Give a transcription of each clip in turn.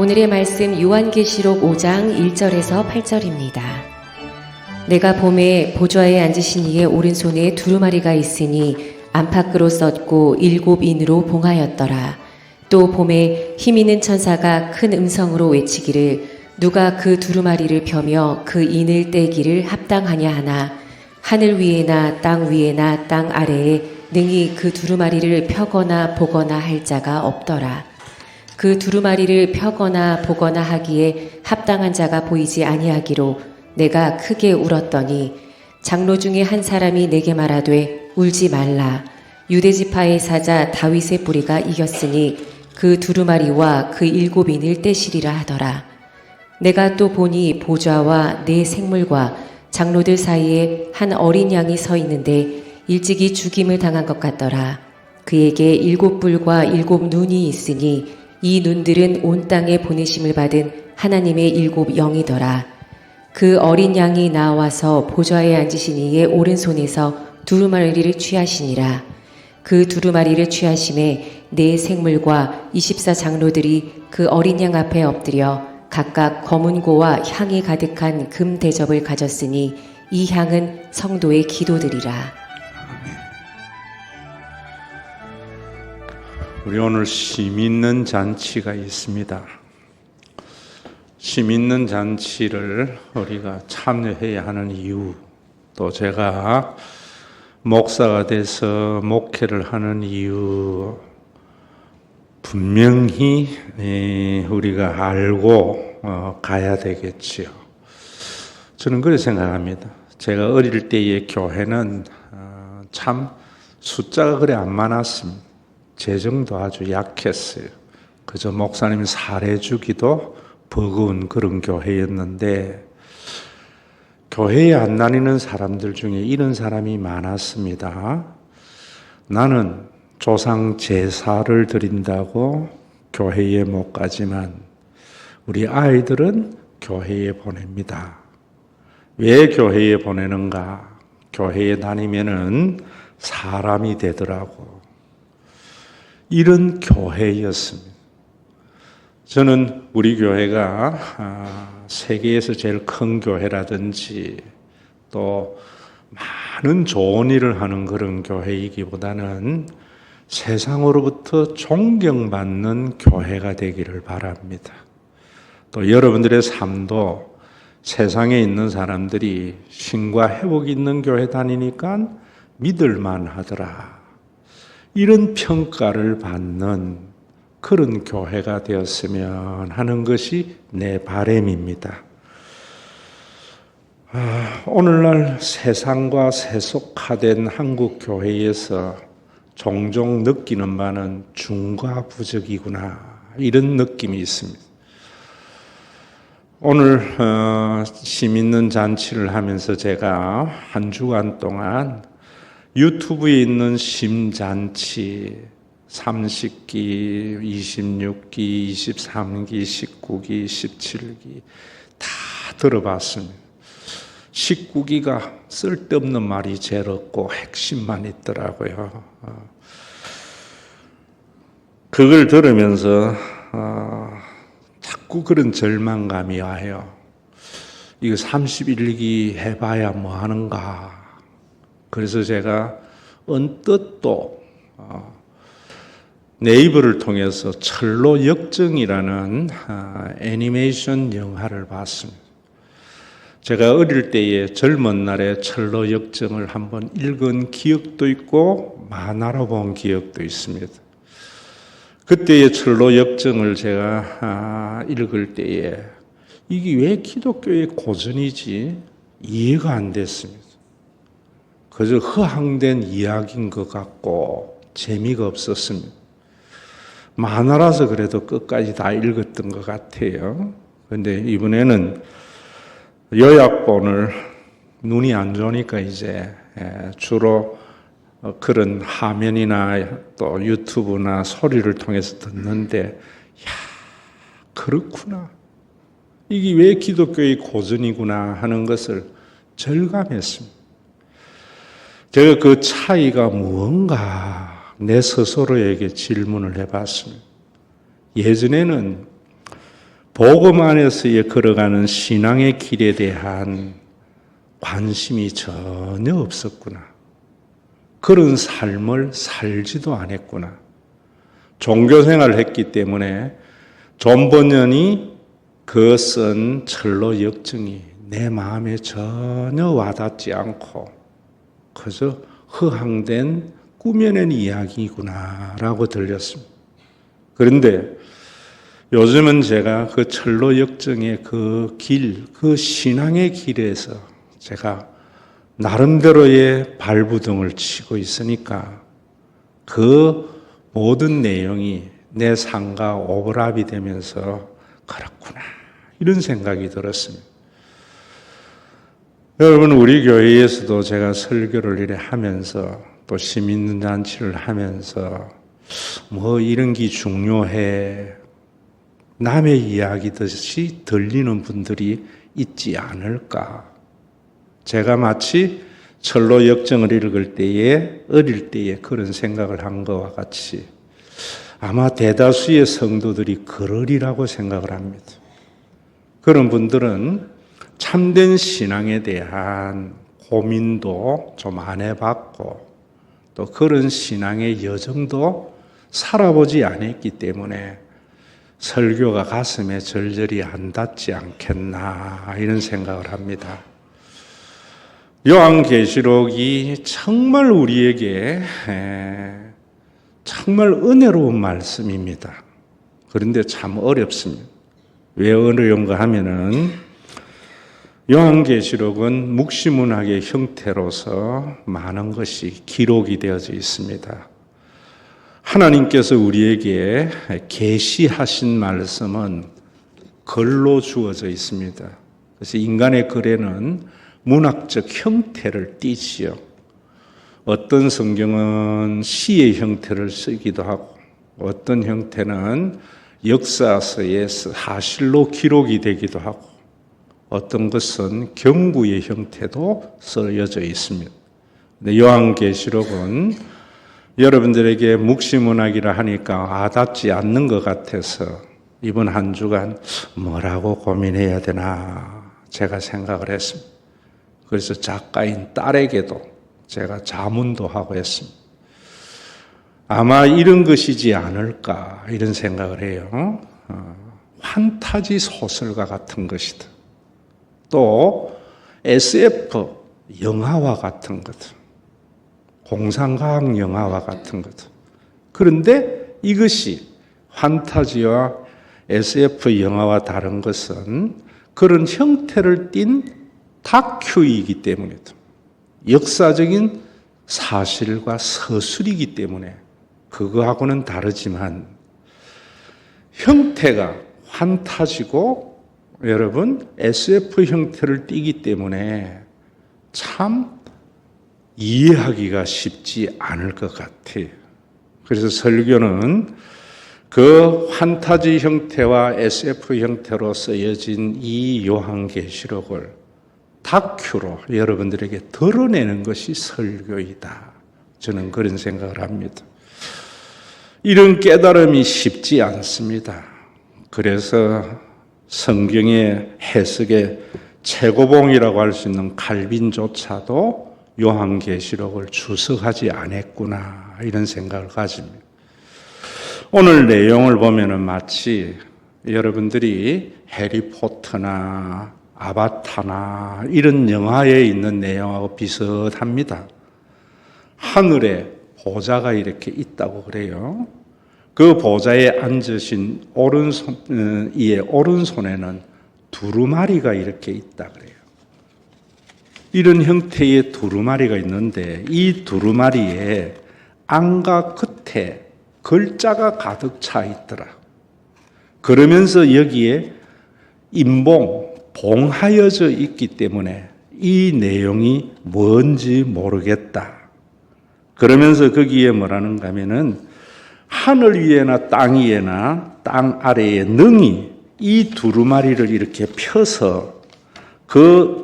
오늘의 말씀 요한계시록 5장 1절에서 8절입니다. 내가 봄에 보좌에 앉으신 이의 오른손에 두루마리가 있으니 안팎으로 썼고 7인으로 봉하였더라. 또 봄에 힘있는 천사가 큰 음성으로 외치기를 누가 그 두루마리를 펴며 그 인을 떼기를 합당하냐 하나 하늘 위에나 땅 위에나 땅 아래에 능히 그 두루마리를 펴거나 보거나 할 자가 없더라. 그 두루마리를 펴거나 보거나 하기에 합당한 자가 보이지 아니하기로 내가 크게 울었더니 장로 중에 한 사람이 내게 말하되 울지 말라. 유대지파의 사자 다윗의 뿌리가 이겼으니 그 두루마리와 그 7인을 떼시리라 하더라. 내가 또 보니 보좌와 네 생물과 장로들 사이에 한 어린 양이 서 있는데 일찍이 죽임을 당한 것 같더라. 그에게 7뿔과 7눈이 있으니 이 눈들은 온 땅에 보내심을 받은 하나님의 7영이더라. 그 어린 양이 나와서 보좌에 앉으신 이의 오른손에서 두루마리를 취하시니라. 그 두루마리를 취하심에 네 생물과 24장로들이 그 어린 양 앞에 엎드려 각각 검은고와 향이 가득한 금 대접을 가졌으니 이 향은 성도의 기도들이라. 우리 오늘 심 있는 잔치가 있습니다. 심 있는 잔치를 우리가 참여해야 하는 이유, 또 제가 목사가 돼서 목회를 하는 이유, 분명히 우리가 알고 가야 되겠지요. 저는 그렇게 생각합니다. 제가 어릴 때의 교회는 참 숫자가 그래 안 많았습니다. 재정도 아주 약했어요. 그저 목사님이 살해주기도 버거운 그런 교회였는데, 교회에 안 다니는 사람들 중에 이런 사람이 많았습니다. 나는 조상 제사를 드린다고 교회에 못 가지만 우리 아이들은 교회에 보냅니다. 왜 교회에 보내는가? 교회에 다니면은 사람이 되더라고. 이런 교회였습니다. 저는 우리 교회가 세계에서 제일 큰 교회라든지 또 많은 좋은 일을 하는 그런 교회이기보다는 세상으로부터 존경받는 교회가 되기를 바랍니다. 또 여러분들의 삶도 세상에 있는 사람들이 신과 회복이 있는 교회 다니니까 믿을만 하더라, 이런 평가를 받는 그런 교회가 되었으면 하는 것이 내 바람입니다. 오늘날 세상과 세속화된 한국 교회에서 종종 느끼는 바는 중과 부적이구나, 이런 느낌이 있습니다. 오늘 심 있는 잔치를 하면서 제가 한 주간 동안 유튜브에 있는 심잔치 30기, 26기, 23기, 19기, 17기 다 들어봤습니다. 19기가 쓸데없는 말이 제일 없고 핵심만 있더라고요. 그걸 들으면서 자꾸 그런 절망감이 와요. 이거 31기 해봐야 뭐 하는가. 그래서 제가 언뜻 또 네이버를 통해서 철로 역정이라는 애니메이션 영화를 봤습니다. 제가 어릴 때에 젊은 날에 철로 역정을 한번 읽은 기억도 있고 만화로 본 기억도 있습니다. 그때의 철로 역정을 제가 읽을 때에 이게 왜 기독교의 고전이지 이해가 안 됐습니다. 그저 허황된 이야기인 것 같고 재미가 없었습니다. 만화라서 그래도 끝까지 다 읽었던 것 같아요. 그런데 이번에는 요약본을, 눈이 안 좋으니까 이제 주로 그런 화면이나 또 유튜브나 소리를 통해서 듣는데, 그렇구나, 이게 왜 기독교의 고전이구나 하는 것을 절감했습니다. 제가 그 차이가 무언가 내 스스로에게 질문을 해봤습니다. 예전에는 복음 안에서의 걸어가는 신앙의 길에 대한 관심이 전혀 없었구나. 그런 삶을 살지도 않았구나. 종교생활을 했기 때문에 존 번연이 그 쓴 철로 역정이 내 마음에 전혀 와닿지 않고 그저 허황된 꾸며낸 이야기구나라고 들렸습니다. 그런데 요즘은 제가 그 철로 역정의 그 길, 그 신앙의 길에서 제가 나름대로의 발부둥을 치고 있으니까 그 모든 내용이 내 삶과 오버랩이 되면서 그렇구나 이런 생각이 들었습니다. 여러분 우리 교회에서도 제가 설교를 이래 하면서 또 시민단체를 하면서 뭐 이런 게 중요해 남의 이야기듯이 들리는 분들이 있지 않을까. 제가 마치 철로 역정을 읽을 때에 어릴 때에 그런 생각을 한 것과 같이 아마 대다수의 성도들이 그러리라고 생각을 합니다. 그런 분들은 참된 신앙에 대한 고민도 좀 안 해봤고 또 그런 신앙의 여정도 살아보지 않았기 때문에 설교가 가슴에 절절히 안 닿지 않겠나 이런 생각을 합니다. 요한계시록이 정말 우리에게 정말 은혜로운 말씀입니다. 그런데 참 어렵습니다. 왜 어려운가 하면은 요한계시록은 묵시문학의 형태로서 많은 것이 기록이 되어져 있습니다. 하나님께서 우리에게 계시하신 말씀은 글로 주어져 있습니다. 그래서 인간의 글에는 문학적 형태를 띠지요. 어떤 성경은 시의 형태를 쓰기도 하고 어떤 형태는 역사서의 사실로 기록이 되기도 하고 어떤 것은 경구의 형태도 쓰여져 있습니다. 요한계시록은 여러분들에게 묵시문학이라 하니까 와닿지 않는 것 같아서 이번 한 주간 뭐라고 고민해야 되나 제가 생각을 했습니다. 그래서 작가인 딸에게도 제가 자문도 하고 했습니다. 아마 이런 것이지 않을까 이런 생각을 해요. 판타지 소설가 같은 것이다. 또 SF 영화와 같은 것, 공상과학 영화와 같은 것. 그런데 이것이 판타지와 SF 영화와 다른 것은 그런 형태를 띤 다큐이기 때문이다. 역사적인 사실과 서술이기 때문에 그거하고는 다르지만 형태가 판타지고 여러분 SF 형태를 띠기 때문에 참 이해하기가 쉽지 않을 것 같아요. 그래서 설교는 그 판타지 형태와 SF 형태로 쓰여진 이 요한계시록을 다큐로 여러분들에게 드러내는 것이 설교이다. 저는 그런 생각을 합니다. 이런 깨달음이 쉽지 않습니다. 그래서 성경의 해석의 최고봉이라고 할 수 있는 칼빈조차도 요한계시록을 주석하지 않았구나 이런 생각을 가집니다. 오늘 내용을 보면은 마치 여러분들이 해리포터나 아바타나 이런 영화에 있는 내용하고 비슷합니다. 하늘에 보좌가 이렇게 있다고 그래요. 그 보좌에 앉으신 이의 오른손에는 두루마리가 이렇게 있다 그래요. 이런 형태의 두루마리가 있는데 이 두루마리에 안과 끝에 글자가 가득 차 있더라. 그러면서 여기에 봉하여져 있기 때문에 이 내용이 뭔지 모르겠다. 그러면서 거기에 뭐라는가 하면은 하늘 위에나 땅 위에나 땅 아래에 능히 이 두루마리를 이렇게 펴서 그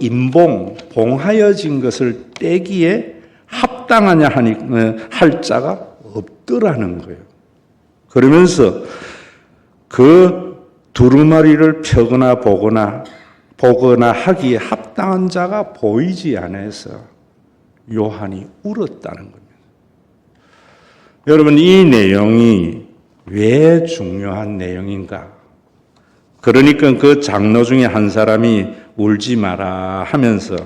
봉하여진 것을 떼기에 합당하냐 할 자가 없더라는 거예요. 그러면서 그 두루마리를 펴거나 보거나 하기에 합당한 자가 보이지 않아서 요한이 울었다는 겁니다. 여러분, 이 내용이 왜 중요한 내용인가? 그러니까 그 장로 중에 한 사람이 울지 마라 하면서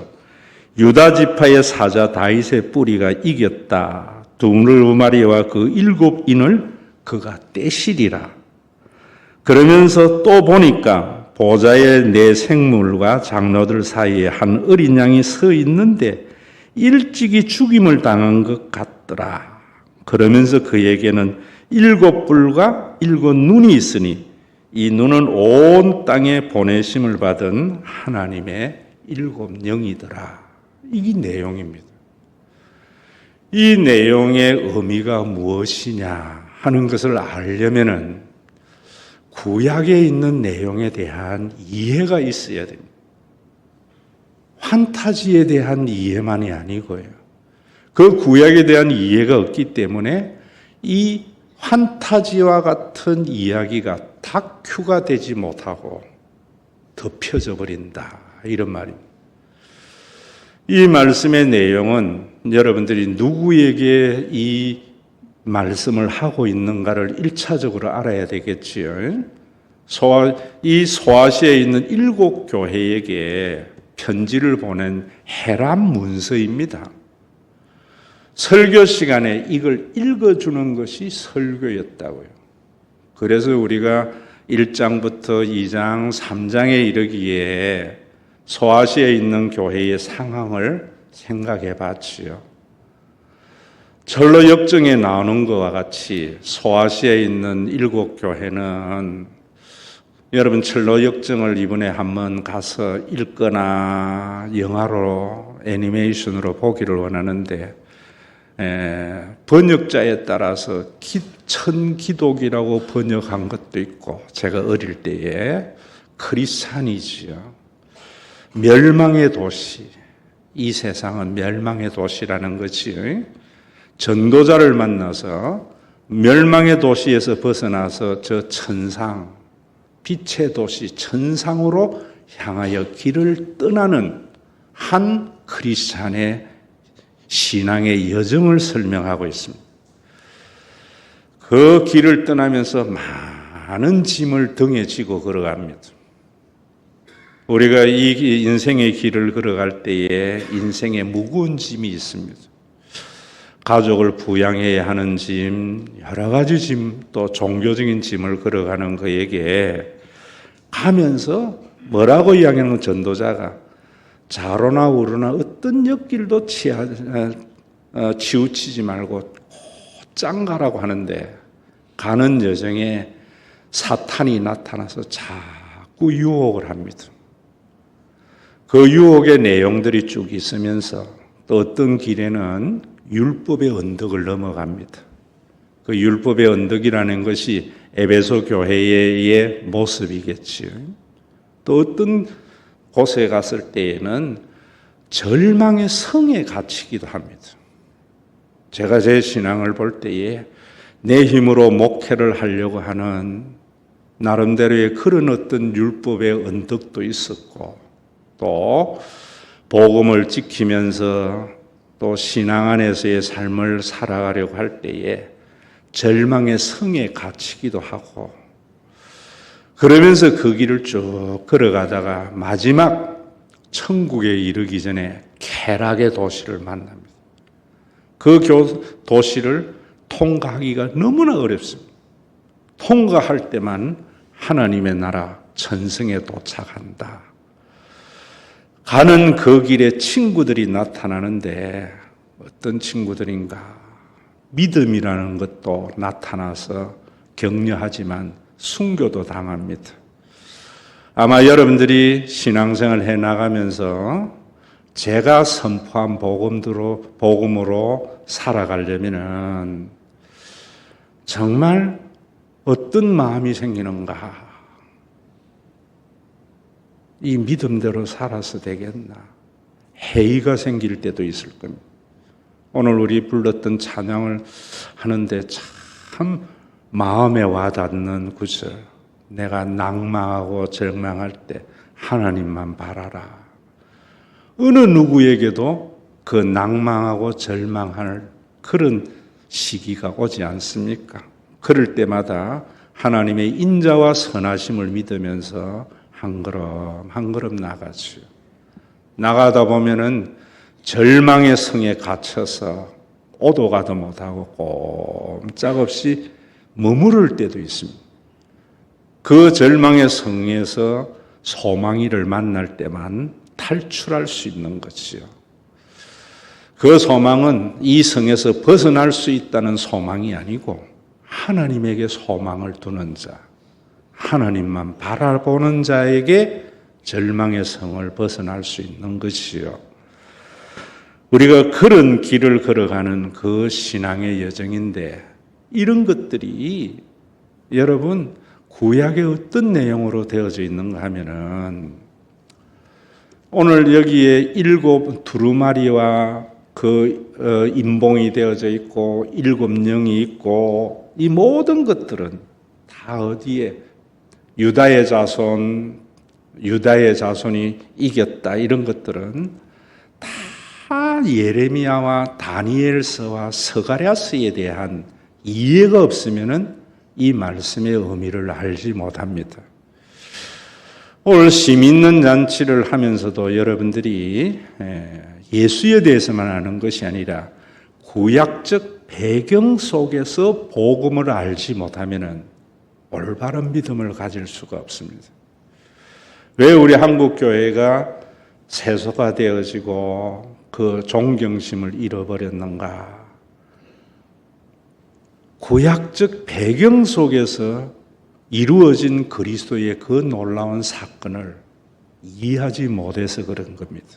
유다 지파의 사자 다윗의 뿌리가 이겼다. 두루마리와 그 7인을 그가 떼시리라. 그러면서 또 보니까 보좌에 네 생물과 장로들 사이에 한 어린 양이 서 있는데 일찍이 죽임을 당한 것 같더라. 그러면서 그에게는 7뿔과 7눈이 있으니 이 눈은 온 땅에 보내심을 받은 하나님의 7영이더라. 이게 내용입니다. 이 내용의 의미가 무엇이냐 하는 것을 알려면은 구약에 있는 내용에 대한 이해가 있어야 됩니다. 판타지에 대한 이해만이 아니고요. 그 구약에 대한 이해가 없기 때문에 이 판타지와 같은 이야기가 다큐가 되지 못하고 덮여져 버린다. 이런 말입니다. 이 말씀의 내용은 여러분들이 누구에게 이 말씀을 하고 있는가를 1차적으로 알아야 되겠지요. 이 소아시아에 있는 7교회에게 편지를 보낸 헤람 문서입니다. 설교 시간에 이걸 읽어주는 것이 설교였다고요. 그래서 우리가 1장부터 2장, 3장에 이르기에 소아시아에 있는 교회의 상황을 생각해 봤지요. 철로 역정에 나오는 것과 같이 소아시아에 있는 7교회는 여러분 철로 역정을 이번에 한번 가서 읽거나 영화로 애니메이션으로 보기를 원하는데 번역자에 따라서 천기독이라고 번역한 것도 있고 제가 어릴 때에 크리스찬이지요. 멸망의 도시, 이 세상은 멸망의 도시라는 것이 전도자를 만나서 멸망의 도시에서 벗어나서 저 천상, 빛의 도시 천상으로 향하여 길을 떠나는 한 크리스찬의 신앙의 여정을 설명하고 있습니다. 그 길을 떠나면서 많은 짐을 등에 지고 걸어갑니다. 우리가 이 인생의 길을 걸어갈 때에 인생에 무거운 짐이 있습니다. 가족을 부양해야 하는 짐, 여러 가지 짐, 또 종교적인 짐을 걸어가는 그에게 가면서 뭐라고 이야기하는 전도자가 좌로나 우로나 어떤 옆길도 치우치지 말고 곧장 가라고 하는데 가는 여정에 사탄이 나타나서 자꾸 유혹을 합니다. 그 유혹의 내용들이 쭉 있으면서 또 어떤 길에는 율법의 언덕을 넘어갑니다. 그 율법의 언덕이라는 것이 에베소 교회의 모습이겠지요. 또 어떤 곳에 갔을 때에는 절망의 성에 갇히기도 합니다. 제가 제 신앙을 볼 때에 내 힘으로 목회를 하려고 하는 나름대로의 그런 어떤 율법의 언덕도 있었고 또 복음을 지키면서 또 신앙 안에서의 삶을 살아가려고 할 때에 절망의 성에 갇히기도 하고 그러면서 그 길을 쭉 걸어가다가 마지막 천국에 이르기 전에 쾌락의 도시를 만납니다. 그 도시를 통과하기가 너무나 어렵습니다. 통과할 때만 하나님의 나라 천성에 도착한다. 가는 그 길에 친구들이 나타나는데 어떤 친구들인가? 믿음이라는 것도 나타나서 격려하지만 순교도 당합니다. 아마 여러분들이 신앙생활 해나가면서 제가 선포한 복음으로 살아가려면 정말 어떤 마음이 생기는가? 이 믿음대로 살아서 되겠나? 회의가 생길 때도 있을 겁니다. 오늘 우리 불렀던 찬양을 하는데 참 마음에 와닿는 구절. 내가 낭망하고 절망할 때 하나님만 바라라. 어느 누구에게도 그 낭망하고 절망할 그런 시기가 오지 않습니까? 그럴 때마다 하나님의 인자와 선하심을 믿으면서 한 걸음 한 걸음 나가죠. 나가다 보면은 절망의 성에 갇혀서 오도 가도 못하고 꼼짝없이 머무를 때도 있습니다. 그 절망의 성에서 소망이를 만날 때만 탈출할 수 있는 것이요. 그 소망은 이 성에서 벗어날 수 있다는 소망이 아니고 하나님에게 소망을 두는 자, 하나님만 바라보는 자에게 절망의 성을 벗어날 수 있는 것이요. 우리가 그런 길을 걸어가는 그 신앙의 여정인데 이런 것들이 여러분 구약의 어떤 내용으로 되어져 있는가 하면은 오늘 여기에 7 두루마리와 그 인봉이 되어져 있고 7 영이 있고 이 모든 것들은 다 어디에 유다의 자손이 이겼다 이런 것들은 다 예레미야와 다니엘서와 스가랴서에 대한 이해가 없으면은 이 말씀의 의미를 알지 못합니다. 오늘 심 있는 잔치를 하면서도 여러분들이 예수에 대해서만 아는 것이 아니라 구약적 배경 속에서 복음을 알지 못하면은 올바른 믿음을 가질 수가 없습니다. 왜 우리 한국 교회가 세속화 되어지고 그 존경심을 잃어버렸는가? 구약적 배경 속에서 이루어진 그리스도의 그 놀라운 사건을 이해하지 못해서 그런 겁니다.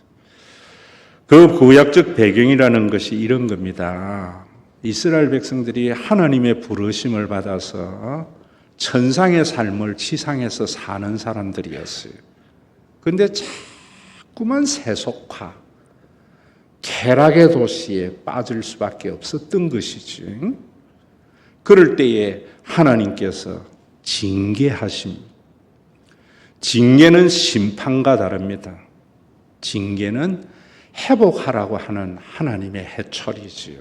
그 구약적 배경이라는 것이 이런 겁니다. 이스라엘 백성들이 하나님의 부르심을 받아서 천상의 삶을 지상에서 사는 사람들이었어요. 그런데 자꾸만 세속화, 쾌락의 도시에 빠질 수밖에 없었던 것이지. 그럴 때에 하나님께서 징계하십니다. 징계는 심판과 다릅니다. 징계는 회복하라고 하는 하나님의 해초리지요.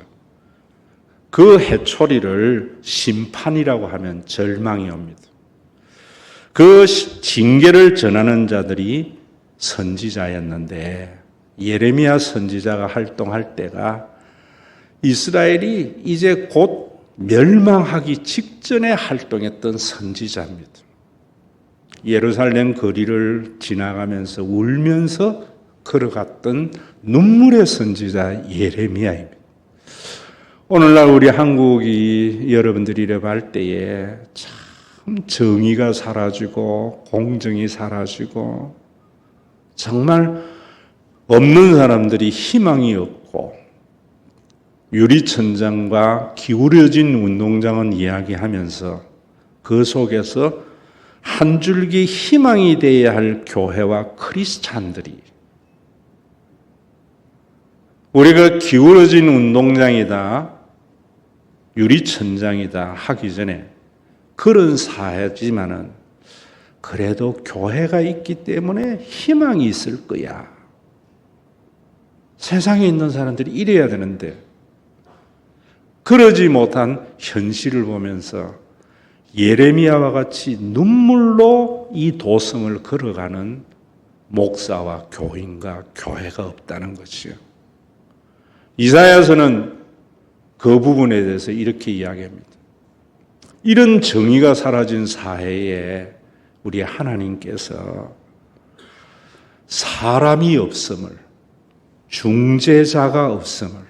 그 해초리를 심판이라고 하면 절망이 옵니다. 그 징계를 전하는 자들이 선지자였는데 예레미야 선지자가 활동할 때가 이스라엘이 이제 곧 멸망하기 직전에 활동했던 선지자입니다. 예루살렘 거리를 지나가면서 울면서 걸어갔던 눈물의 선지자 예레미야입니다. 오늘날 우리 한국이 여러분들이 이렇게 할 때에 참 정의가 사라지고 공정이 사라지고 정말 없는 사람들이 희망이 없고 유리천장과 기울어진 운동장은 이야기하면서 그 속에서 한 줄기 희망이 되어야 할 교회와 크리스찬들이 우리가 기울어진 운동장이다, 유리천장이다 하기 전에 그런 사회지만은 그래도 교회가 있기 때문에 희망이 있을 거야. 세상에 있는 사람들이 이래야 되는데 그러지 못한 현실을 보면서 예레미야와 같이 눈물로 이 도성을 걸어가는 목사와 교인과 교회가 없다는 것이요. 이사야서는 그 부분에 대해서 이렇게 이야기합니다. 이런 정의가 사라진 사회에 우리 하나님께서 사람이 없음을, 중재자가 없음을,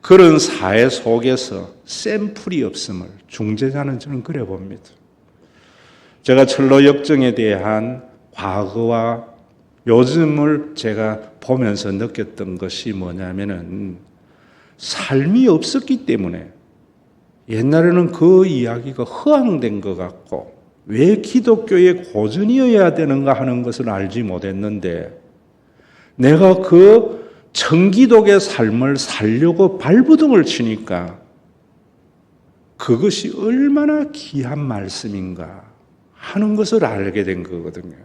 그런 사회 속에서 샘플이 없음을, 중재자는 저는 그래 봅니다. 제가 철로 역정에 대한 과거와 요즘을 제가 보면서 느꼈던 것이 뭐냐면은 삶이 없었기 때문에 옛날에는 그 이야기가 허황된 것 같고 왜 기독교의 고전이어야 되는가 하는 것을 알지 못했는데 내가 그 청기독의 삶을 살려고 발부둥을 치니까 그것이 얼마나 귀한 말씀인가 하는 것을 알게 된 거거든요.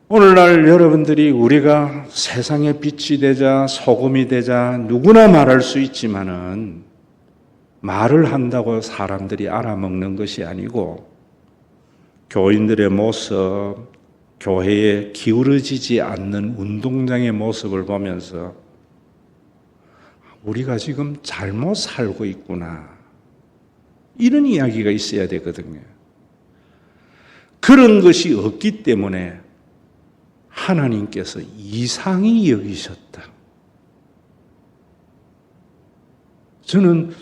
오늘날 여러분들이 우리가 세상의 빛이 되자, 소금이 되자, 누구나 말할 수 있지만은 말을 한다고 사람들이 알아먹는 것이 아니고 교인들의 모습, 교회에 기울어지지 않는 운동장의 모습을 보면서 우리가 지금 잘못 살고 있구나. 이런 이야기가 있어야 되거든요. 그런 것이 없기 때문에 하나님께서 이상히 여기셨다. 저는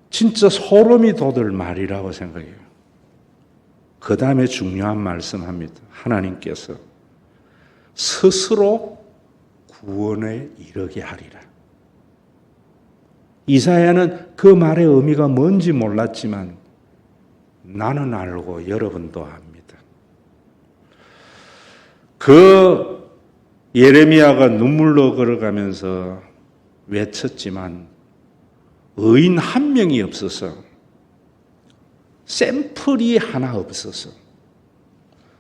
진짜 소름이 돋을 말이라고 생각해요. 그 다음에 중요한 말씀합니다. 하나님께서 스스로 구원에 이르게 하리라. 이사야는 그 말의 의미가 뭔지 몰랐지만 나는 알고 여러분도 압니다. 그 예레미야가 눈물로 걸어가면서 외쳤지만 의인 한 명이 없어서, 샘플이 하나 없어서,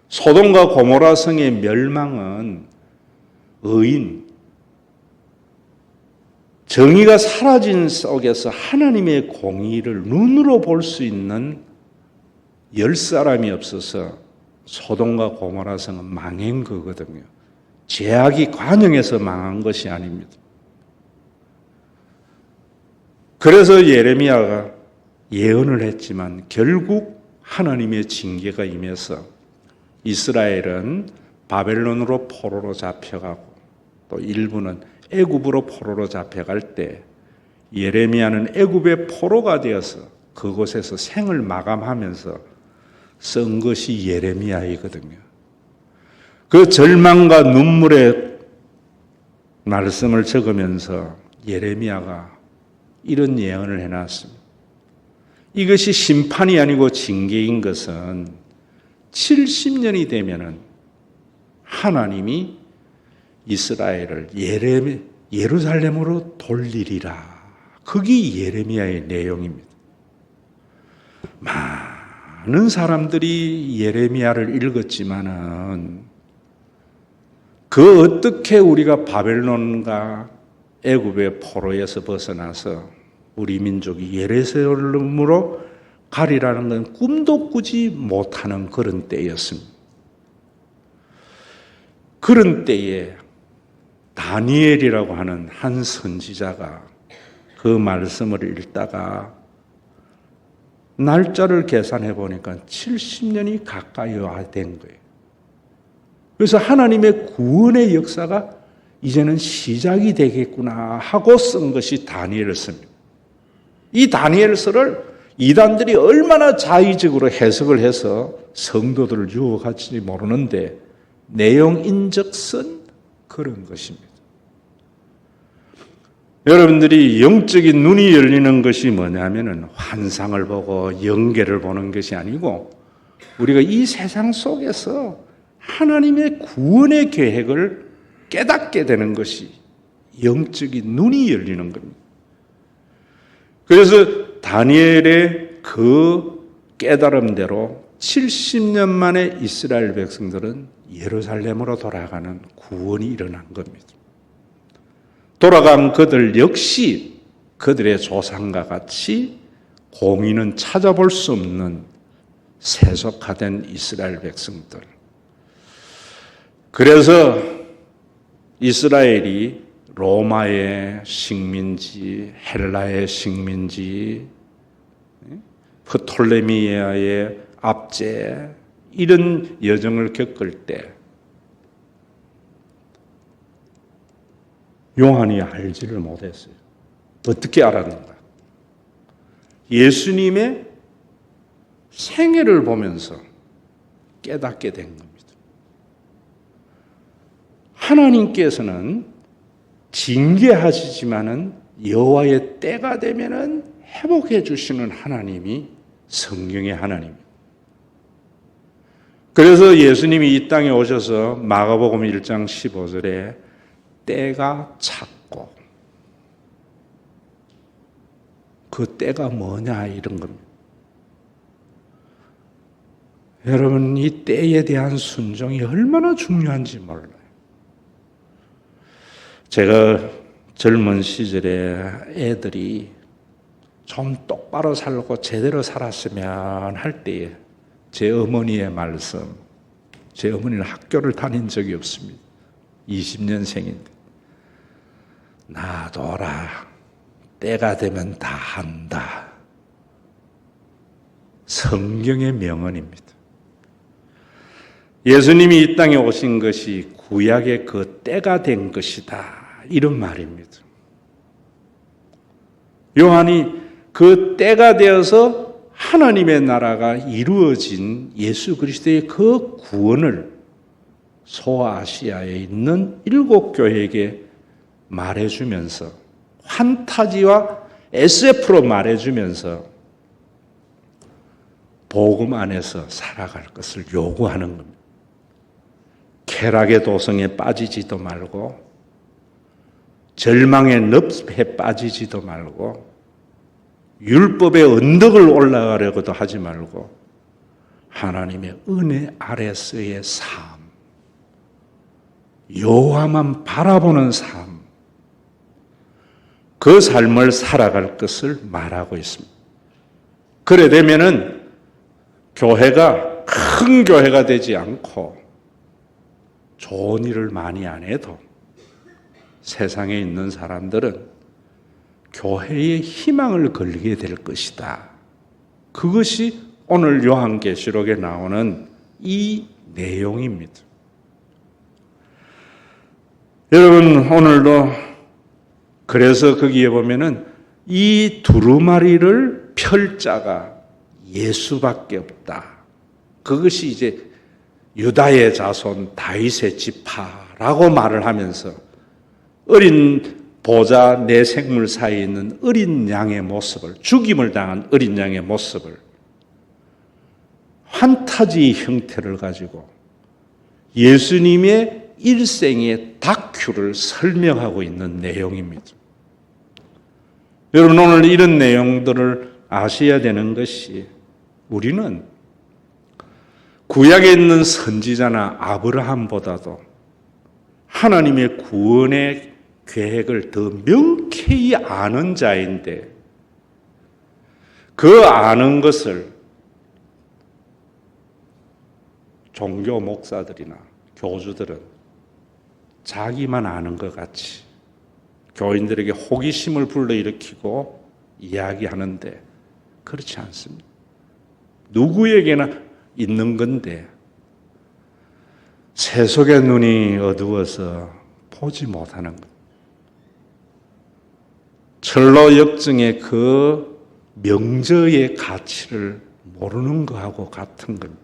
소돔과 고모라 성의 멸망은 의인, 정의가 사라진 속에서 하나님의 공의를 눈으로 볼 수 있는 10사람이 없어서 소돔과 고모라 성은 망한 거거든요. 죄악이 관영해서 망한 것이 아닙니다. 그래서 예레미야가 예언을 했지만 결국 하나님의 징계가 임해서 이스라엘은 바벨론으로 포로로 잡혀가고 또 일부는 애굽으로 포로로 잡혀갈 때 예레미야는 애굽의 포로가 되어서 그곳에서 생을 마감하면서 쓴 것이 예레미야이거든요. 그 절망과 눈물의 말씀을 적으면서 예레미야가 이런 예언을 해놨습니다. 이것이 심판이 아니고 징계인 것은 70년이 되면은 하나님이 이스라엘을 예루살렘으로 돌리리라. 그게 예레미야의 내용입니다. 많은 사람들이 예레미야를 읽었지만은 그 어떻게 우리가 바벨론과 애굽의 포로에서 벗어나서 우리 민족이 예루살렘으로 가리라는 건 꿈도 꾸지 못하는 그런 때였습니다. 그런 때에 다니엘이라고 하는 한 선지자가 그 말씀을 읽다가 날짜를 계산해 보니까 70년이 가까이 된 거예요. 그래서 하나님의 구원의 역사가 이제는 시작이 되겠구나 하고 쓴 것이 다니엘서입니다. 이 다니엘서를 이단들이 얼마나 자의적으로 해석을 해서 성도들을 유혹할지 모르는데 내용인적선 그런 것입니다. 여러분들이 영적인 눈이 열리는 것이 뭐냐면은 환상을 보고 영계를 보는 것이 아니고 우리가 이 세상 속에서 하나님의 구원의 계획을 깨닫게 되는 것이 영적인 눈이 열리는 겁니다. 그래서 다니엘의 그 깨달음대로 70년 만에 이스라엘 백성들은 예루살렘으로 돌아가는 구원이 일어난 겁니다. 돌아간 그들 역시 그들의 조상과 같이 공의는 찾아볼 수 없는 세속화된 이스라엘 백성들. 그래서 이스라엘이 로마의 식민지, 헬라의 식민지, 프톨레미아의 압제 이런 여정을 겪을 때 요한이 알지를 못했어요. 어떻게 알았는가? 예수님의 생애를 보면서 깨닫게 된 겁니다. 하나님께서는 징계하시지만은 여호와의 때가 되면은 회복해 주시는 하나님이 성경의 하나님입니다. 그래서 예수님이 이 땅에 오셔서 마가복음 1장 15절에 때가 찼고 그 때가 뭐냐 이런 겁니다. 여러분, 이 때에 대한 순종이 얼마나 중요한지 몰라요. 제가 젊은 시절에 애들이 좀 똑바로 살고 제대로 살았으면 할 때에 제 어머니의 말씀, 제 어머니는 학교를 다닌 적이 없습니다. 20년생인데 놔둬라, 때가 되면 다 한다. 성경의 명언입니다. 예수님이 이 땅에 오신 것이 구약의 그 때가 된 것이다, 이런 말입니다. 요한이 그 때가 되어서 하나님의 나라가 이루어진 예수 그리스도의 그 구원을 소아시아에 있는 7 교회에게 말해주면서, 판타지와 SF로 말해주면서 복음 안에서 살아갈 것을 요구하는 겁니다. 쾌락의 도성에 빠지지도 말고, 절망의 늪에 빠지지도 말고, 율법의 언덕을 올라가려고도 하지 말고, 하나님의 은혜 아래서의 삶, 여호와만 바라보는 삶, 그 삶을 살아갈 것을 말하고 있습니다. 그래 되면은 교회가 큰 교회가 되지 않고 좋은 일을 많이 안 해도 세상에 있는 사람들은 교회의 희망을 걸게 될 것이다. 그것이 오늘 요한계시록에 나오는 이 내용입니다. 여러분, 오늘도 그래서 거기에 보면은 이 두루마리를 펼 자가 예수밖에 없다. 그것이 이제 유다의 자손 다윗의 지파라고 말을 하면서 어린 보자 내 생물 사이에 있는 어린 양의 모습을, 죽임을 당한 어린 양의 모습을 판타지 형태를 가지고 예수님의 일생의 다큐를 설명하고 있는 내용입니다. 여러분, 오늘 이런 내용들을 아셔야 되는 것이, 우리는 구약에 있는 선지자나 아브라함보다도 하나님의 구원의 계획을 더 명쾌히 아는 자인데, 그 아는 것을 종교 목사들이나 교주들은 자기만 아는 것 같이 교인들에게 호기심을 불러일으키고 이야기하는데, 그렇지 않습니다. 누구에게나 있는 건데 세속의 눈이 어두워서 보지 못하는 것. 철로 역증의 그 명저의 가치를 모르는 것하고 같은 겁니다.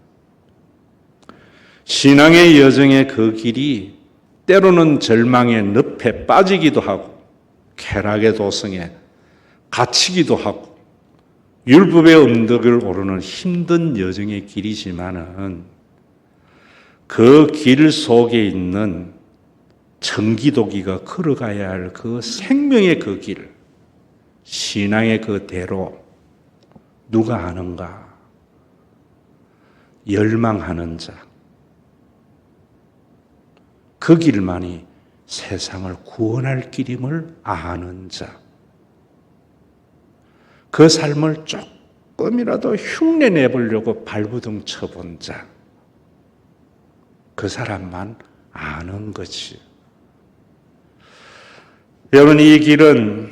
신앙의 여정의 그 길이 때로는 절망의 늪에 빠지기도 하고, 쾌락의 도성에 갇히기도 하고, 율법의 언덕을 오르는 힘든 여정의 길이지만은 그 길 속에 있는 청기도기가 걸어가야 할 그 생명의 그 길, 신앙의 그 대로 누가 아는가? 열망하는 자. 그 길만이 세상을 구원할 길임을 아는 자. 그 삶을 조금이라도 흉내 내보려고 발부둥 쳐본 자. 그 사람만 아는 거지. 여러분, 이 길은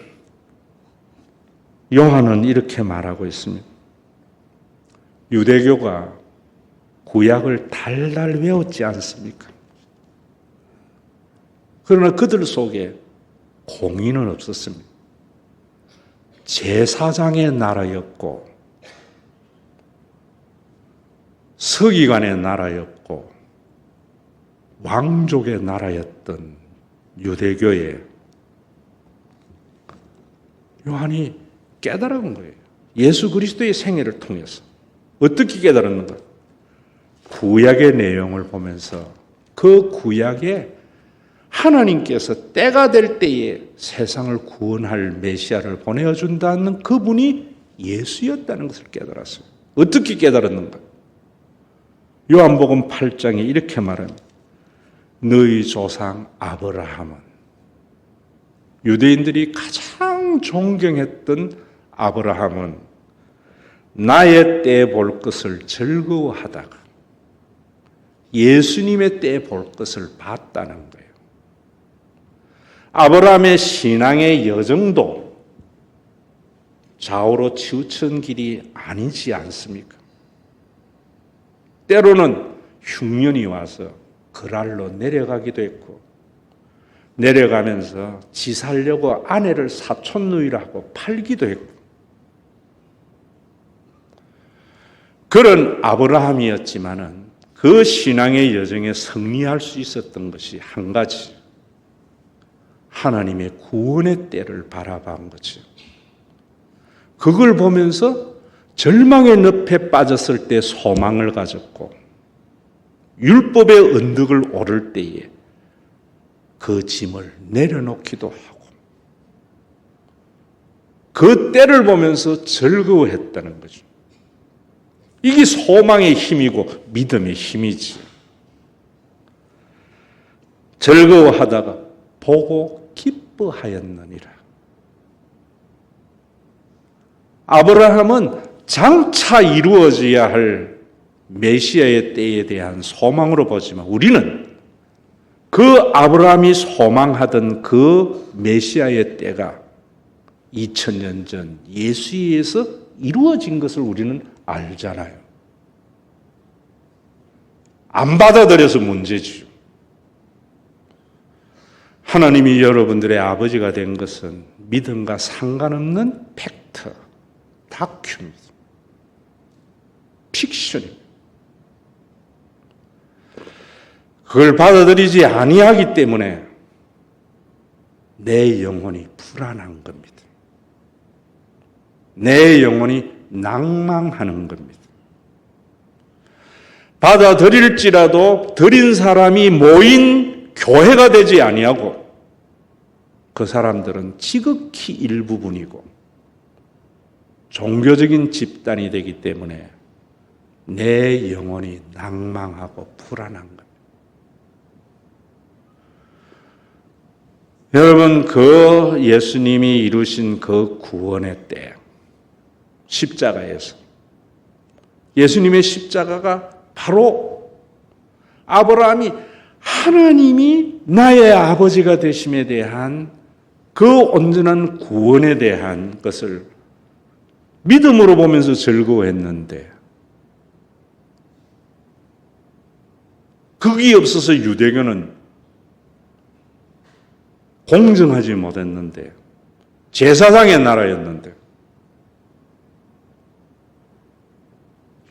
요한은 이렇게 말하고 있습니다. 유대교가 구약을 달달 외웠지 않습니까? 그러나 그들 속에 공의는 없었습니다. 제사장의 나라였고, 서기관의 나라였고, 왕족의 나라였던 유대교에 요한이 깨달은 거예요. 예수 그리스도의 생애를 통해서. 어떻게 깨달았는가? 구약의 내용을 보면서 그 구약에 하나님께서 때가 될 때에 세상을 구원할 메시아를 보내준다는 그분이 예수였다는 것을 깨달았어요. 어떻게 깨달았는가? 요한복음 8장에 이렇게 말합니다. 너희 조상 아브라함은, 유대인들이 가장 존경했던 아브라함은 나의 때 볼 것을 즐거워하다가 예수님의 때 볼 것을 봤다는 거예요. 아브라함의 신앙의 여정도 좌우로 치우친 길이 아니지 않습니까? 때로는 흉년이 와서 그랄로 내려가기도 했고, 내려가면서 지 살려고 아내를 사촌누이라 하고 팔기도 했고, 그런 아브라함이었지만은 그 신앙의 여정에 승리할 수 있었던 것이 한 가지, 하나님의 구원의 때를 바라본 거죠. 그걸 보면서 절망의 늪에 빠졌을 때 소망을 가졌고, 율법의 언덕을 오를 때에 그 짐을 내려놓기도 하고, 그 때를 보면서 즐거워했다는 거죠. 이게 소망의 힘이고 믿음의 힘이지. 즐거워하다가 보고 기뻐하였느니라. 아브라함은 장차 이루어져야 할 메시아의 때에 대한 소망으로 보지만, 우리는 그 아브라함이 소망하던 그 메시아의 때가 2000년 전 예수에서 이루어진 것을 우리는 알잖아요. 안 받아들여서 문제죠. 하나님이 여러분들의 아버지가 된 것은 믿음과 상관없는 팩트, 다큐입니다. 픽션입니다. 그걸 받아들이지 아니하기 때문에 내 영혼이 불안한 겁니다. 내 영혼이 낭망하는 겁니다. 받아들일지라도 드린 사람이 모인 교회가 되지 아니하고, 그 사람들은 지극히 일부분이고 종교적인 집단이 되기 때문에 내 영혼이 낭망하고 불안한 겁니다. 여러분, 그 예수님이 이루신 그 구원의 때, 십자가에서, 예수님의 십자가가 바로 아브라함이 하나님이 나의 아버지가 되심에 대한 그 온전한 구원에 대한 것을 믿음으로 보면서 즐거워했는데, 그게 없어서 유대교는 공정하지 못했는데, 제사장의 나라였는데,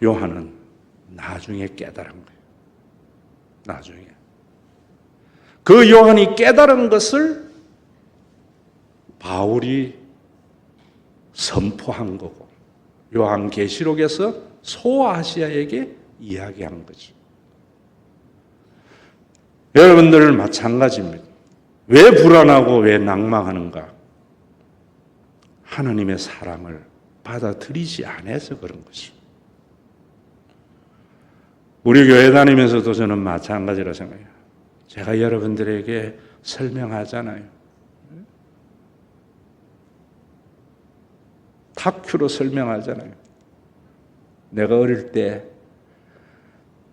요한은 나중에 깨달은 거예요. 나중에. 그 요한이 깨달은 것을 바울이 선포한 거고, 요한계시록에서 소아시아에게 이야기한 거죠. 여러분들 마찬가지입니다. 왜 불안하고 왜 낭망하는가? 하나님의 사랑을 받아들이지 않아서 그런 것이죠. 우리 교회 다니면서도 저는 마찬가지라 생각해요. 제가 여러분들에게 설명하잖아요. 다큐로 설명하잖아요. 내가 어릴 때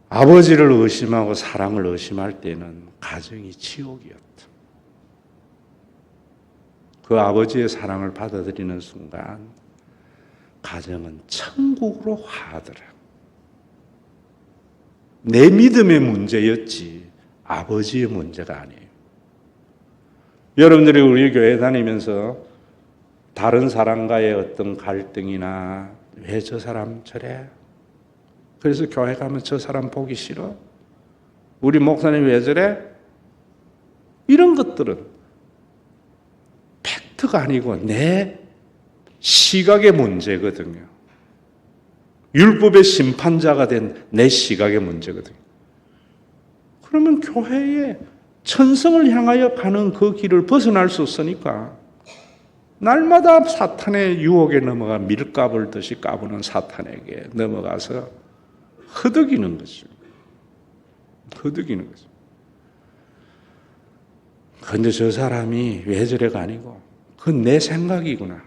아버지를 의심하고 사랑을 의심할 때는 가정이 지옥이었다. 그 아버지의 사랑을 받아들이는 순간 가정은 천국으로 화하더라. 내 믿음의 문제였지 아버지의 문제가 아니에요. 여러분들이 우리 교회 다니면서 다른 사람과의 어떤 갈등이나 왜 저 사람 저래? 그래서 교회 가면 저 사람 보기 싫어? 우리 목사님 왜 저래? 이런 것들은 팩트가 아니고 내 시각의 문제거든요. 율법의 심판자가 된 내 시각의 문제거든요. 그러면 교회에 천성을 향하여 가는 그 길을 벗어날 수 없으니까 날마다 사탄의 유혹에 넘어가 밀가불 듯이 까부는 사탄에게 넘어가서 허덕이는 거죠. 허덕이는 거죠. 근데 저 사람이 왜 저래가 아니고 그건 내 생각이구나.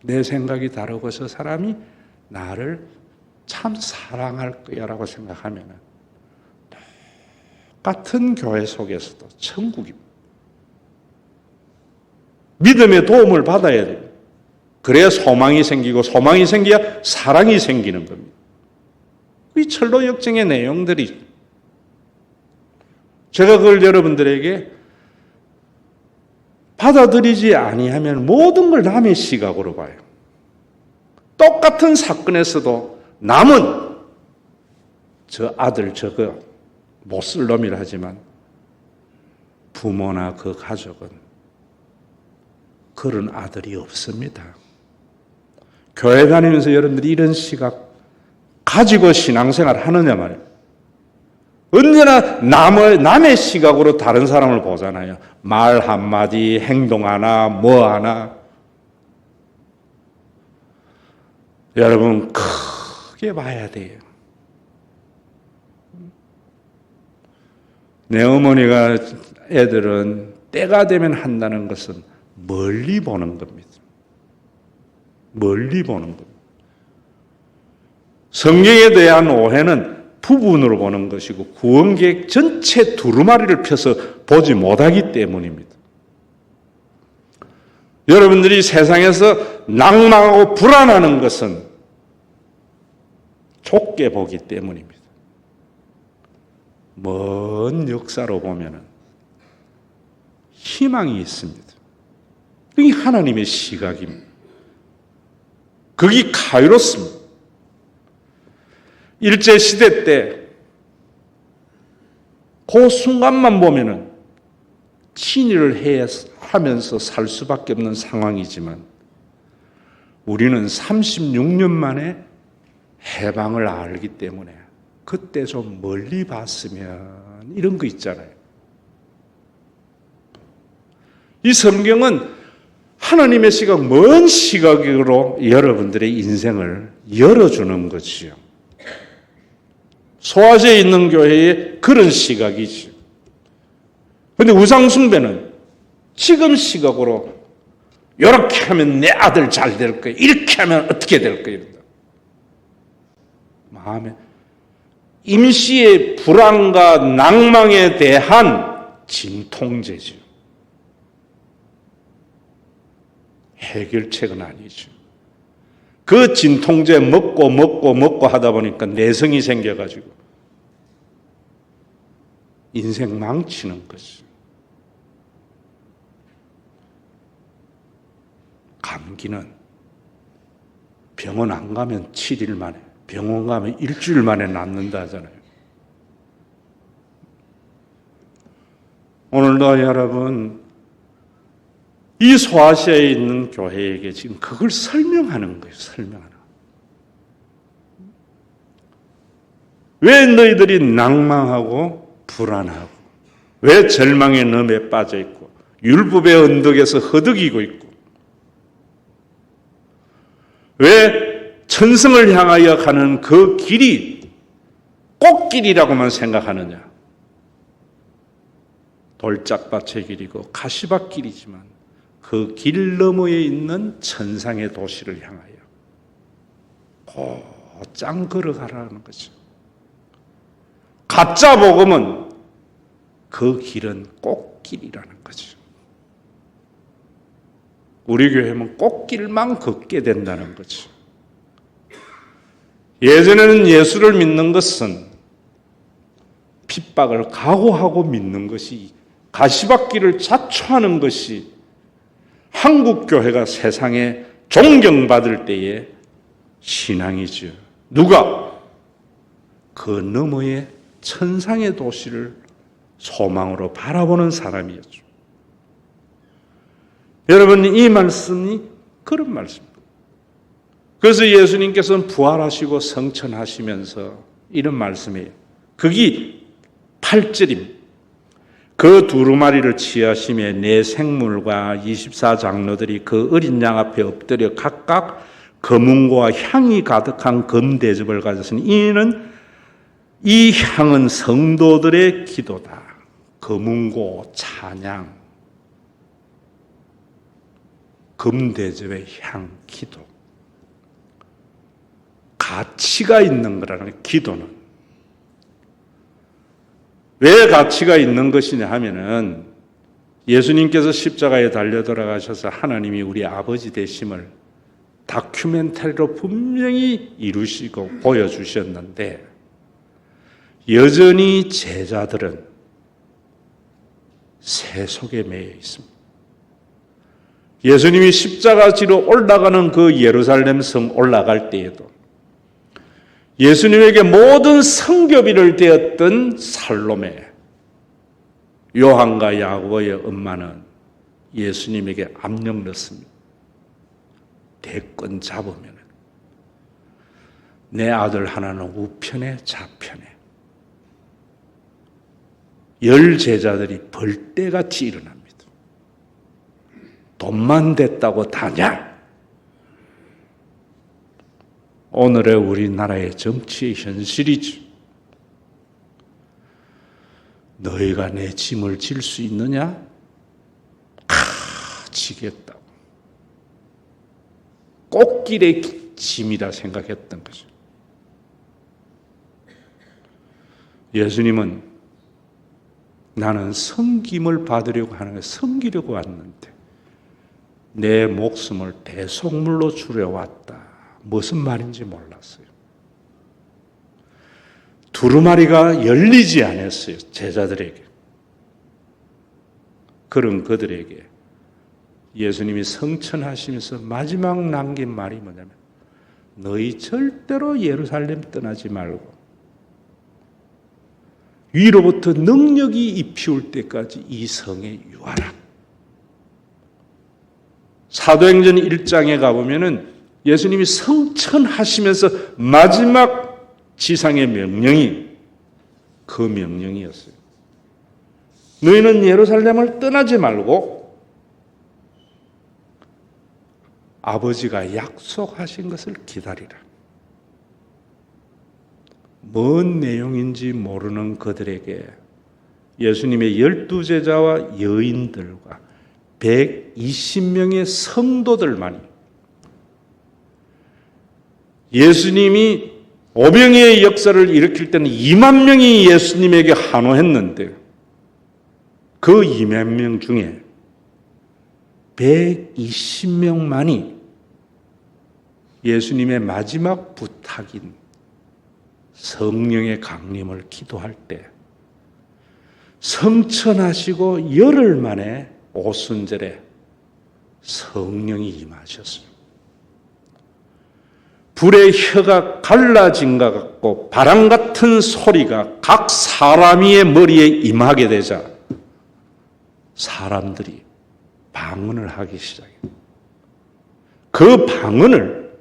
내 생각이 다르고 저 사람이 나를 참 사랑할 거야라고 생각하면 똑같은 교회 속에서도 천국입니다. 믿음의 도움을 받아야 돼요. 그래야 소망이 생기고 소망이 생겨야 사랑이 생기는 겁니다. 이 철로 역정의 내용들이 제가 그걸 여러분들에게 받아들이지 아니하면 모든 걸 남의 시각으로 봐요. 똑같은 사건에서도 남은 저 아들 저거 못쓸 놈이라 하지만 부모나 그 가족은 그런 아들이 없습니다. 교회 다니면서 여러분들이 이런 시각 가지고 신앙생활 하느냐 말이에요. 언제나 남의 시각으로 다른 사람을 보잖아요. 말 한마디, 행동 하나, 뭐 하나. 여러분 크게 봐야 돼요. 내 어머니가 애들은 때가 되면 한다는 것은 멀리 보는 겁니다. 멀리 보는 겁니다. 성경에 대한 오해는 부분으로 보는 것이고 구원계획 전체 두루마리를 펴서 보지 못하기 때문입니다. 여러분들이 세상에서 낭망하고 불안하는 것은 좁게 보기 때문입니다. 먼 역사로 보면 희망이 있습니다. 그게 하나님의 시각입니다. 그게 카이로스입니다. 일제시대 때 그 순간만 보면은 친일을 하면서 살 수밖에 없는 상황이지만 우리는 36년 만에 해방을 알기 때문에 그때 좀 멀리 봤으면 이런 거 있잖아요. 이 성경은 하나님의 시각, 먼 시각으로 여러분들의 인생을 열어주는 거지요. 소아시아에 있는 교회의 그런 시각이지. 그런데 우상숭배는 지금 시각으로 이렇게 하면 내 아들 잘 될 거야. 이렇게 하면 어떻게 될 거야. 마음에 임시의 불안과 낭망에 대한 진통제죠. 해결책은 아니죠. 그 진통제 먹고 하다 보니까 내성이 생겨가지고 인생 망치는 거지. 감기는 병원 안 가면 7일 만에, 병원 가면 일주일 만에 낫는다 하잖아요. 오늘도 여러분 이 소아시아에 있는 교회에게 지금 그걸 설명하는 거예요. 설명하는. 왜 너희들이 낭망하고 불안하고 왜 절망의 넘에 빠져 있고 율법의 언덕에서 허덕이고 있고 왜 천성을 향하여 가는 그 길이 꽃길이라고만 생각하느냐. 돌짝밭의 길이고 가시밭길이지만 그 길 너머에 있는 천상의 도시를 향하여 곧장 걸어가라는 거죠. 가짜 복음은 그 길은 꽃길이라는 거죠. 우리 교회는 꽃길만 걷게 된다는 거죠. 예전에는 예수를 믿는 것은 핍박을 각오하고 믿는 것이 가시밭길을 자초하는 것이 한국 교회가 세상에 존경받을 때의 신앙이죠. 누가? 그 너머의 천상의 도시를 소망으로 바라보는 사람이었죠. 여러분, 이 말씀이 그런 말씀입니다. 그래서 예수님께서는 부활하시고 성천하시면서 이런 말씀이에요. 그게 8절입니다. 그 두루마리를 취하심에 내 생물과 24장로들이 그 어린 양 앞에 엎드려 각각 검은고와 향이 가득한 금대접을 가졌으니 이는 이 향은 성도들의 기도다. 금은고 찬양, 금대접의 향, 기도. 가치가 있는 거라는 기도는. 왜 가치가 있는 것이냐 하면은 예수님께서 십자가에 달려 돌아가셔서 하나님이 우리 아버지 되심을 다큐멘터리로 분명히 이루시고 보여주셨는데 여전히 제자들은 세속에 매여 있습니다. 예수님이 십자가 지로 올라가는 그 예루살렘 성 올라갈 때에도 예수님에게 모든 성교비를 되었던 살로메, 요한과 야고보의 엄마는 예수님에게 압력 넣습니다. 대권 잡으면 내 아들 하나는 우편에 좌편에. 10 제자들이 벌떼같이 일어납니다. 돈만 됐다고 다냐? 오늘의 우리나라의 정치의 현실이지. 너희가 내 짐을 질 수 있느냐? 지겠다고. 꽃길의 짐이라 생각했던 거죠. 예수님은 나는 섬김을 받으려고 하는 거예요. 섬기려고 왔는데 내 목숨을 대속물로 주려 왔다. 무슨 말인지 몰랐어요. 두루마리가 열리지 않았어요. 제자들에게. 그런 그들에게 예수님이 성천하시면서 마지막 남긴 말이 뭐냐면 너희 절대로 예루살렘 떠나지 말고 위로부터 능력이 입히올 때까지 이 성에 유하라. 사도행전 1장에 가보면은 예수님이 성천하시면서 마지막 지상의 명령이 그 명령이었어요. 너희는 예루살렘을 떠나지 말고 아버지가 약속하신 것을 기다리라. 뭔 내용인지 모르는 그들에게 예수님의 12제자와 여인들과 120명의 성도들만이 예수님이 오병이의 역사를 일으킬 때는 2만 명이 예수님에게 한호했는데 그 2만 명 중에 120명만이 예수님의 마지막 부탁인 성령의 강림을 기도할 때 성천하시고 열흘 만에 오순절에 성령이 임하셨어요. 불의 혀가 갈라진 것 같고 바람 같은 소리가 각 사람의 머리에 임하게 되자 사람들이 방언을 하기 시작해요. 그 방언을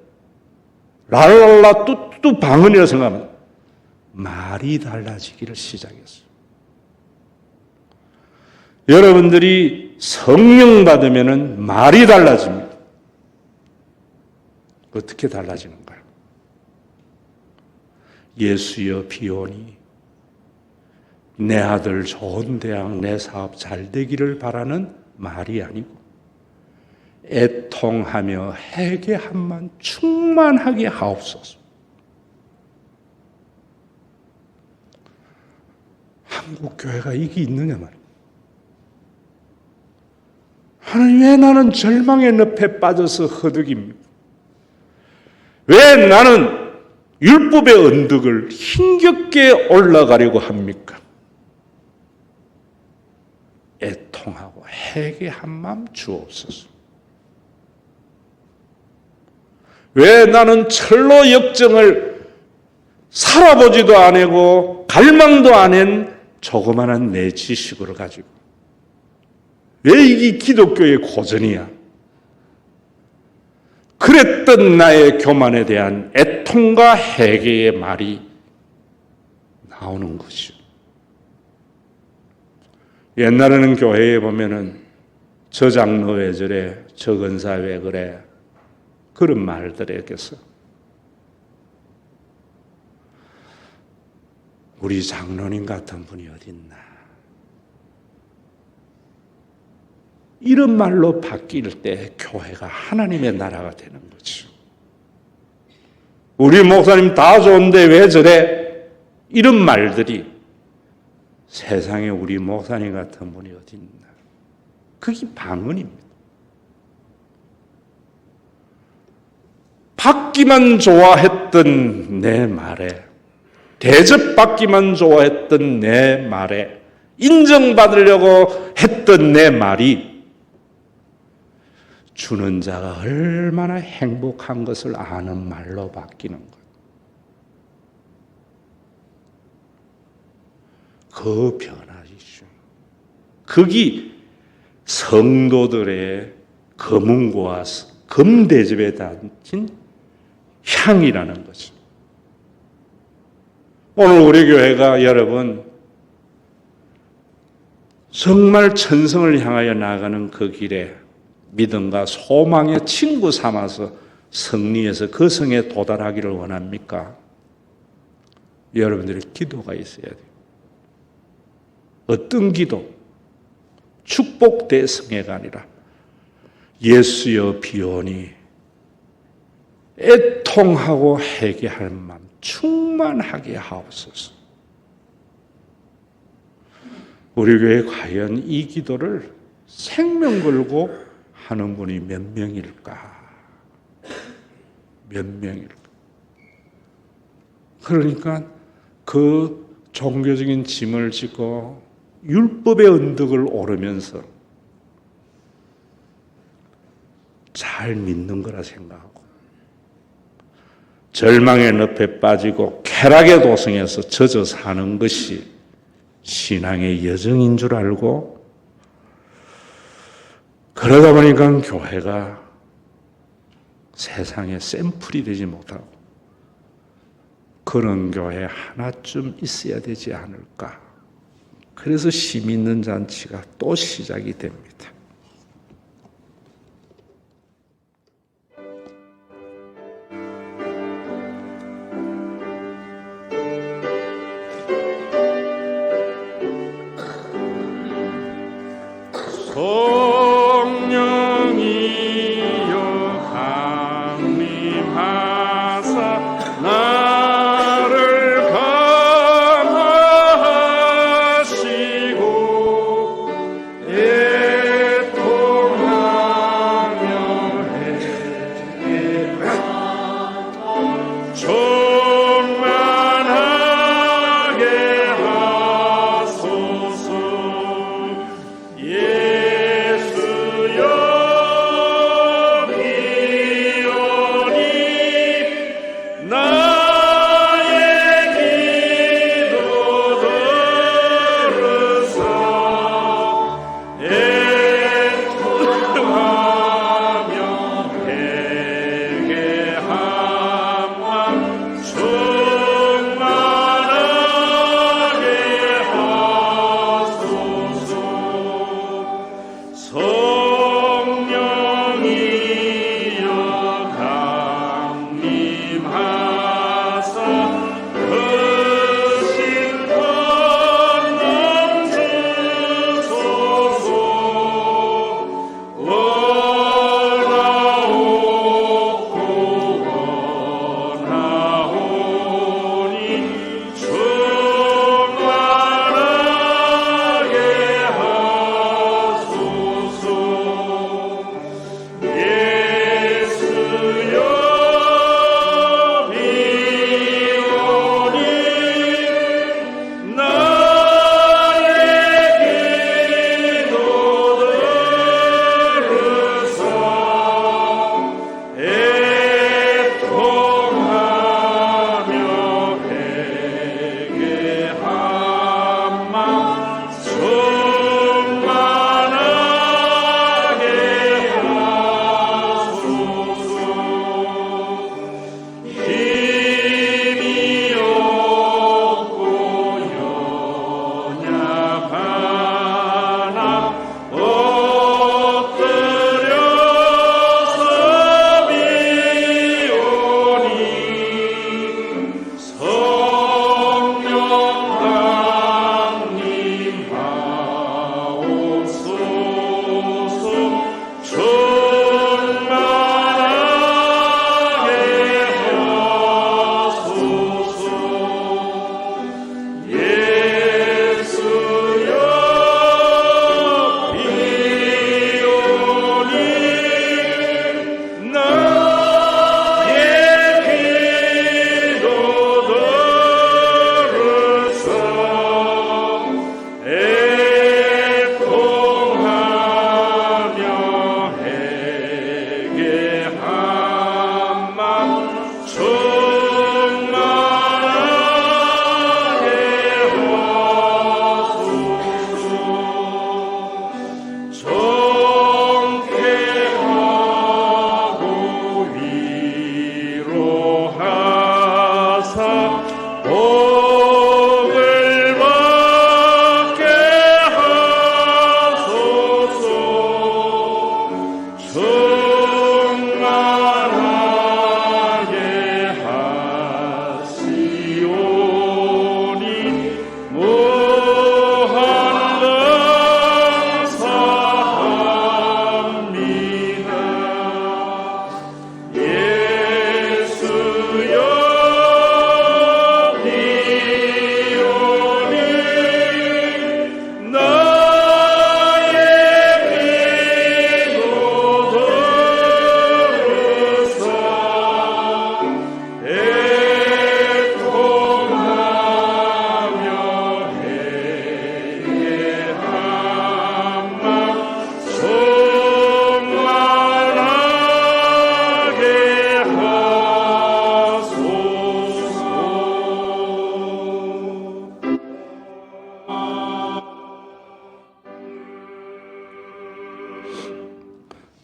랄랄라 뚜뚜 방언이라고 생각하면 말이 달라지기를 시작했어요. 여러분들이 성령 받으면 말이 달라집니다. 어떻게 달라지는가요? 예수여 비오니 내 아들 좋은 대학 내 사업 잘 되기를 바라는 말이 아니고 애통하며 회개함만 충만하게 하옵소서. 한국 교회가 이게 있느냐 말이에요. 하나님 왜 나는 절망의 늪에 빠져서 허덕입니까? 왜 나는 율법의 언덕을 힘겹게 올라가려고 합니까? 애통하고 회개한 마음 주옵소서. 왜 나는 철로 역정을 살아보지도 않고 갈망도 안 한 조그마한 내 지식으로 가지고 왜 이게 기독교의 고전이야? 그랬던 나의 교만에 대한 애통과 회개의 말이 나오는 것이죠. 옛날에는 교회에 보면은 저 장로 왜 저래, 저 권사 왜 그래, 그런 말들이었겠어. 우리 장로님 같은 분이 어딨나. 이런 말로 바뀔 때 교회가 하나님의 나라가 되는 거죠. 우리 목사님 다 좋은데 왜 저래? 이런 말들이 세상에 우리 목사님 같은 분이 어딨나. 그게 방언입니다. 받기만 좋아했던 내 말에, 대접받기만 좋아했던 내 말에, 인정받으려고 했던 내 말이 주는 자가 얼마나 행복한 것을 아는 말로 바뀌는 것. 그 변화이죠. 그게 성도들의 검은고와 검대접에 담긴 향이라는 거죠. 오늘 우리 교회가 여러분 정말 천성을 향하여 나아가는 그 길에 믿음과 소망의 친구 삼아서 승리해서 그 성에 도달하기를 원합니까? 여러분들의 기도가 있어야 돼요. 어떤 기도? 축복 대성회가 아니라 예수여 비오니 애통하고 회개할 마음 충만하게 하옵소서. 우리 교회에 과연 이 기도를 생명 걸고 하는 분이 몇 명일까? 몇 명일까? 그러니까 그 종교적인 짐을 지고 율법의 언덕을 오르면서 잘 믿는 거라 생각하고 절망의 늪에 빠지고 쾌락의 도성에서 젖어 사는 것이 신앙의 여정인 줄 알고 그러다 보니까 교회가 세상에 샘플이 되지 못하고 그런 교회 하나쯤 있어야 되지 않을까. 그래서 심 있는 잔치가 또 시작이 됩니다.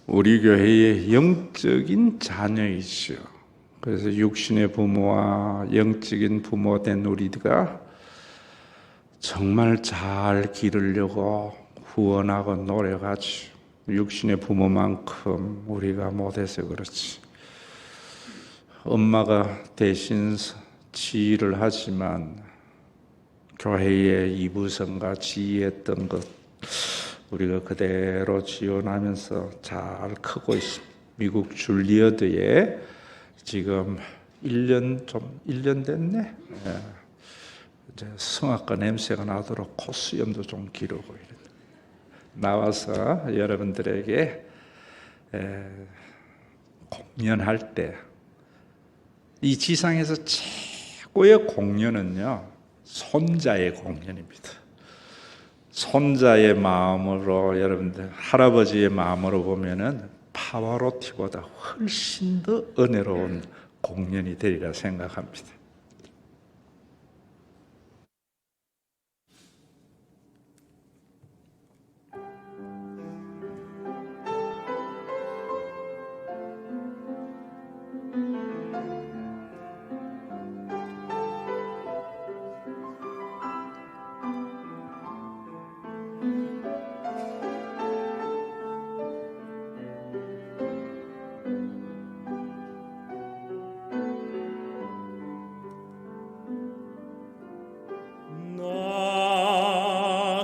우리 교회의 영적인 자녀이죠. 그래서 육신의 부모와 영적인 부모 된 우리가 정말 잘 기르려고 후원하고 노력하죠. 육신의 부모만큼 우리가 못해서 그렇지. 엄마가 대신 지휘를 하지만 교회의 이부성과 지휘했던 것 우리가 그대로 지원하면서 잘 크고 있습니다. 미국 줄리어드에 지금 1년 됐네. 예. 이제 성악가 냄새가 나도록 콧수염도 좀 기르고 나와서 여러분들에게 공연할 때 이 지상에서 최고의 공연은요, 손자의 공연입니다. 손자의 마음으로, 여러분들 할아버지의 마음으로 보면은 파와로티보다 훨씬 더 은혜로운 공연이 되리라 생각합니다.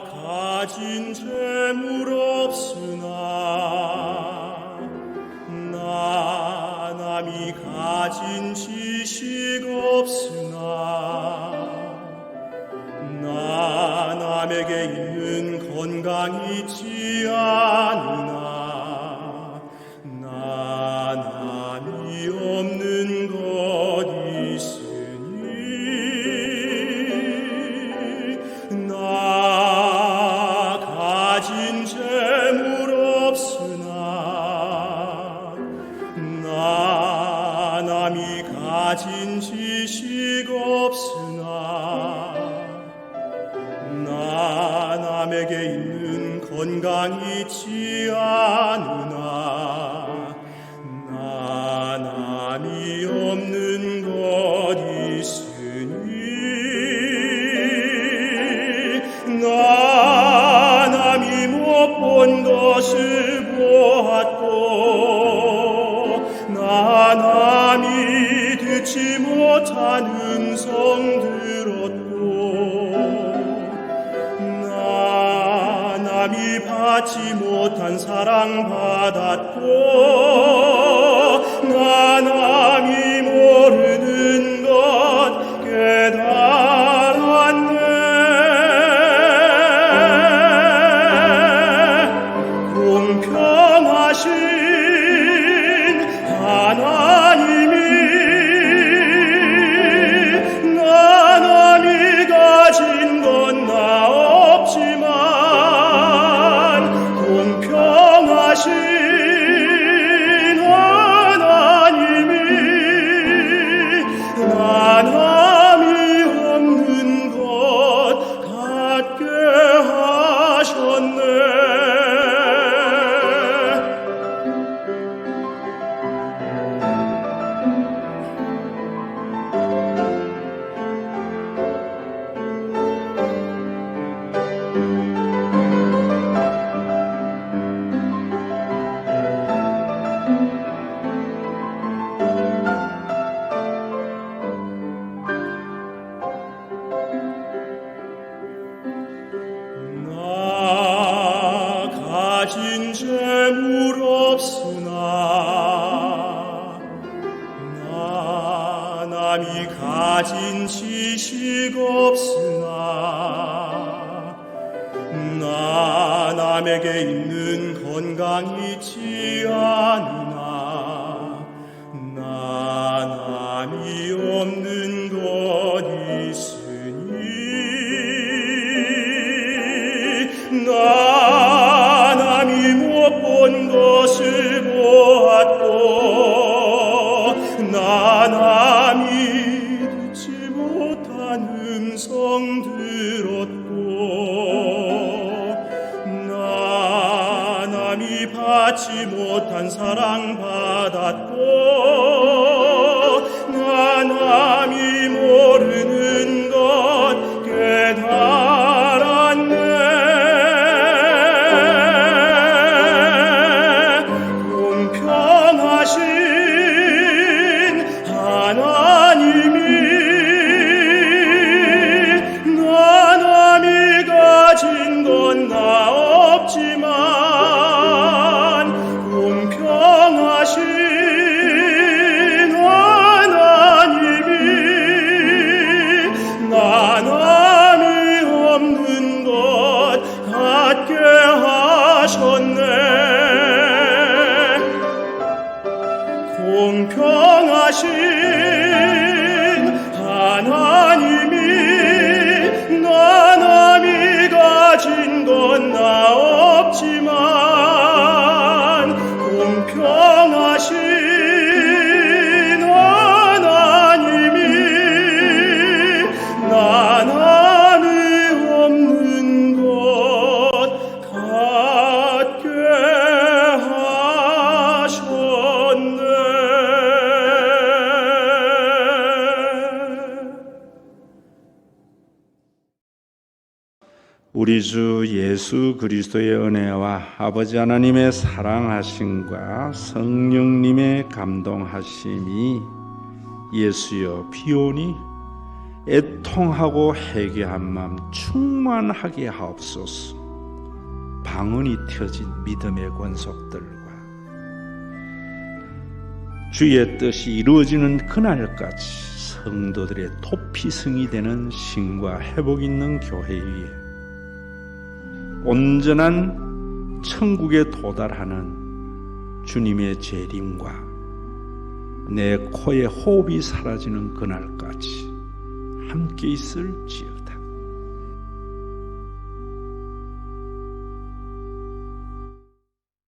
가진 재물 없으나 나 남이 가진 지식 없으나 나 남에게 있는 건강 있지 않으나 나 남이 없는 것 있으니 나 가진 재물 없으나 나 남이 가진 지식 없으나 나 남에게 있는 건강 있지 않으나 나 남이 없는 것 있으니 나 남이 못 본 것을 보았고 나 남이 듣지 못한 음성 들었고 나 남이 받지 못한 사랑 받았고 나 남이 모르는 것 깨달았네. 공평하신 하나님이 나 남이 가진 건 나 없지만 공평하신 남이 가진 지식 없으나 나 남에게 있는 건강 있지 않으나 나 남이 없는 것 있으니 나 남이 못 본 것을 보았고 나 남이 듣지 못한 음성 들었고 나 남이 받지 못한 사랑 받았고 나 남이 모르는 것 깨달았네. 공평하신 하나님이 나 남이 가진 건 나 없지만 공평하신 하나님이 나 남이 없는 것 갖게 하셨네. 공평하신 하나님이 나 남이 가진 건 나 없지만 공평하신 하나님이 나 남이 없는 것 갖게 하셨네. 우리 주 예수 그리스도의 은혜와 아버지 하나님의 사랑하심과 성령님의 감동하심이 예수여 비오니 애통하고 회개한 마음 충만하게 하옵소서. 방언이 켜진 믿음의 권속들과 주의 뜻이 이루어지는 그날까지 성도들의 도피성이 되는 신과 회복 있는 교회 위에 온전한 천국에 도달하는 주님의 재림과 내 코에 호흡이 사라지는 그날까지 함께 있을지어다.